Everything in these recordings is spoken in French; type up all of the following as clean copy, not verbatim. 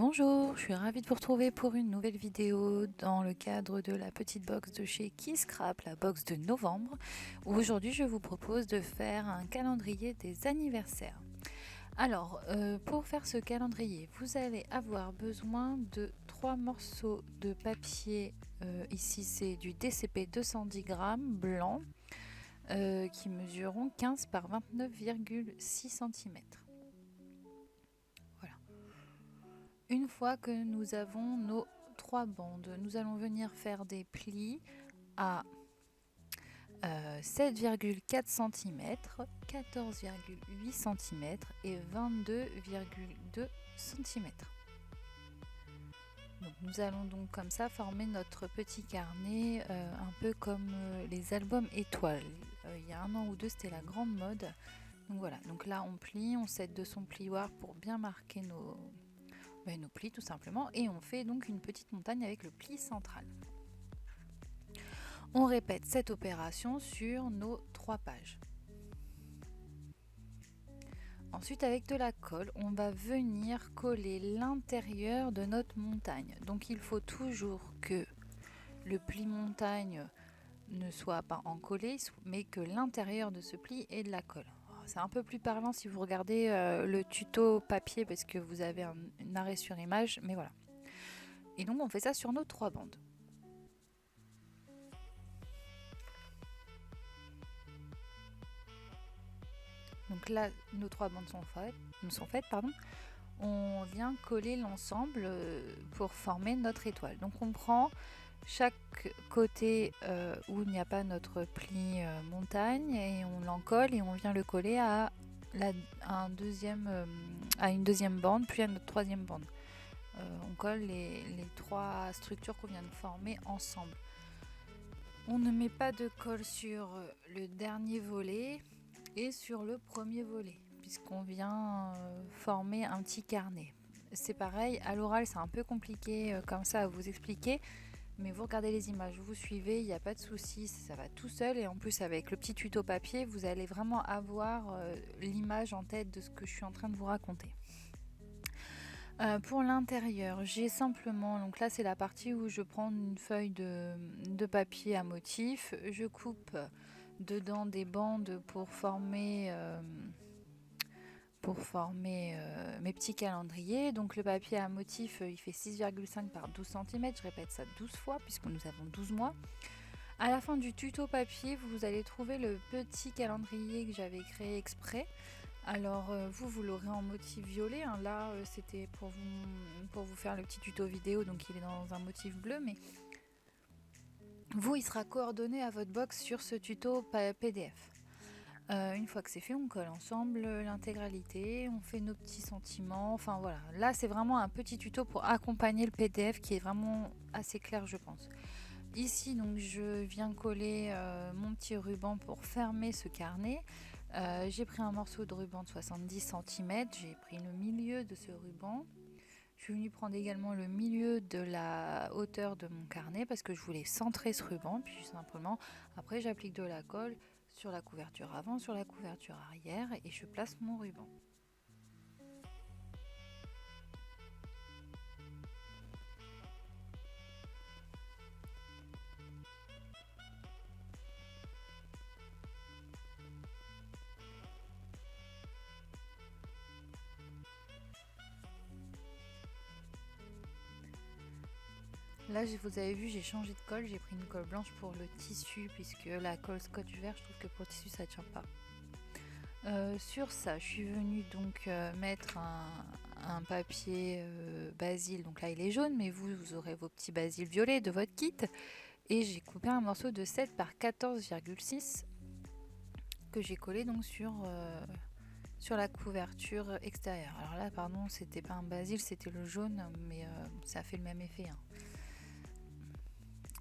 Bonjour, je suis ravie de vous retrouver pour une nouvelle vidéo dans le cadre de la petite box de chez Keyscrap, la box de novembre, où aujourd'hui je vous propose de faire un calendrier des anniversaires. Alors, pour faire ce calendrier, vous allez avoir besoin de 3 morceaux de papier, ici c'est du DCP 210 grammes blanc, qui mesureront 15 par 29,6 cm. Une fois que nous avons nos 3 bandes, nous allons venir faire des plis à 7,4 cm, 14,8 cm et 22,2 cm. Donc nous allons donc comme ça former notre petit carnet, un peu comme les albums étoiles. Il y a 1 an ou 2, c'était la grande mode. Donc voilà, donc là on plie, on s'aide de son plioir pour bien marquer nos plis tout simplement, et on fait donc une petite montagne avec le pli central. On répète cette opération sur nos 3 pages. Ensuite, avec de la colle, on va venir coller l'intérieur de notre montagne. Donc il faut toujours que le pli montagne ne soit pas encollé, mais que l'intérieur de ce pli ait de la colle. C'est un peu plus parlant si vous regardez le tuto papier parce que vous avez un arrêt sur image, mais voilà. Et donc on fait ça sur nos 3 bandes. Donc là, nos 3 bandes sont faites. On vient coller l'ensemble pour former notre étoile. Donc on prend chaque côté où il n'y a pas notre pli montagne et on l'encolle et on vient le coller à une deuxième bande, puis à notre 3e bande. On colle les 3 structures qu'on vient de former ensemble. On ne met pas de colle sur le dernier volet et sur le premier volet, puisqu'on vient former un petit carnet. C'est pareil, à l'oral c'est un peu compliqué comme ça à vous expliquer, mais vous regardez les images, vous suivez, il n'y a pas de souci, ça va tout seul, et en plus avec le petit tuto papier, vous allez vraiment avoir l'image en tête de ce que je suis en train de vous raconter. Pour l'intérieur, j'ai simplement, donc là c'est la partie où je prends une feuille de papier à motif, je coupe dedans des bandes pour former mes petits calendriers. Donc le papier à motif il fait 6,5 par 12 cm, je répète ça 12 fois puisque nous avons 12 mois. À la fin du tuto papier, vous allez trouver le petit calendrier que j'avais créé exprès. Alors vous l'aurez en motif violet, hein. Là c'était pour vous faire le petit tuto vidéo, donc il est dans un motif bleu, mais vous il sera coordonné à votre box sur ce tuto PDF. Une fois que c'est fait, on colle ensemble l'intégralité, on fait nos petits sentiments, enfin voilà. Là c'est vraiment un petit tuto pour accompagner le PDF qui est vraiment assez clair, je pense. Ici donc je viens coller mon petit ruban pour fermer ce carnet. J'ai pris un morceau de ruban de 70 cm, j'ai pris le milieu de ce ruban. Je suis venue prendre également le milieu de la hauteur de mon carnet parce que je voulais centrer ce ruban, puis simplement après j'applique de la colle sur la couverture avant, sur la couverture arrière, et je place mon ruban. Là, vous avez vu, j'ai changé de colle, j'ai pris une colle blanche pour le tissu, puisque la colle scotch vert, je trouve que pour le tissu, ça ne tient pas. Sur ça, je suis venue donc mettre un papier basil, donc là il est jaune, mais vous aurez vos petits basil violets de votre kit, et j'ai coupé un morceau de 7 par 14,6 que j'ai collé donc sur la couverture extérieure. Alors là, pardon, c'était pas un basil, c'était le jaune, mais ça fait le même effet, hein.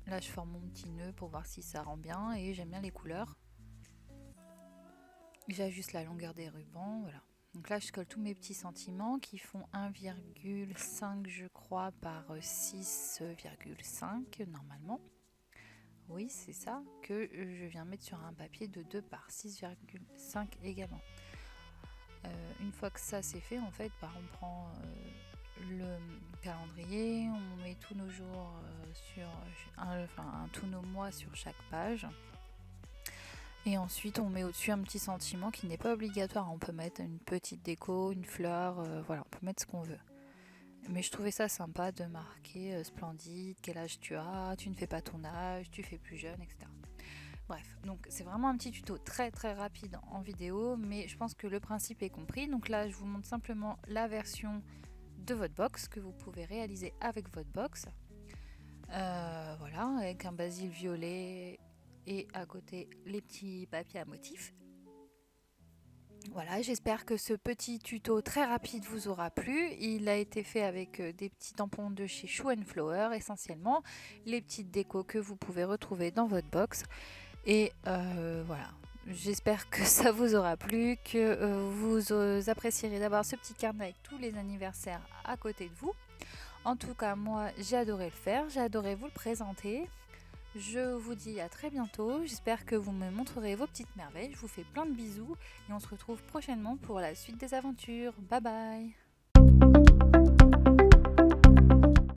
Là, je forme mon petit nœud pour voir si ça rend bien, et j'aime bien les couleurs. J'ajuste la longueur des rubans, voilà. Donc là, je colle tous mes petits sentiments qui font 1,5 je crois par 6,5 normalement. Oui, c'est ça que je viens mettre sur un papier de 2 par 6,5 également. Une fois que ça c'est fait, en fait, on prend le calendrier, on met tous nos jours tous nos mois sur chaque page. Et ensuite on met au-dessus un petit sentiment qui n'est pas obligatoire, on peut mettre une petite déco, une fleur, voilà, on peut mettre ce qu'on veut. Mais je trouvais ça sympa de marquer splendide, quel âge tu as, tu ne fais pas ton âge, tu fais plus jeune, etc. Bref, donc c'est vraiment un petit tuto très très rapide en vidéo, mais je pense que le principe est compris. Donc là je vous montre simplement la version de votre box que vous pouvez réaliser avec votre box. Voilà, avec un basil violet et à côté les petits papiers à motifs. Voilà, j'espère que ce petit tuto très rapide vous aura plu. Il a été fait avec des petits tampons de chez Shoe & Flower essentiellement, les petites décos que vous pouvez retrouver dans votre box. Et voilà, j'espère que ça vous aura plu, que vous apprécierez d'avoir ce petit carnet avec tous les anniversaires à côté de vous. En tout cas, moi, j'ai adoré le faire, j'ai adoré vous le présenter. Je vous dis à très bientôt, j'espère que vous me montrerez vos petites merveilles. Je vous fais plein de bisous et on se retrouve prochainement pour la suite des aventures. Bye bye!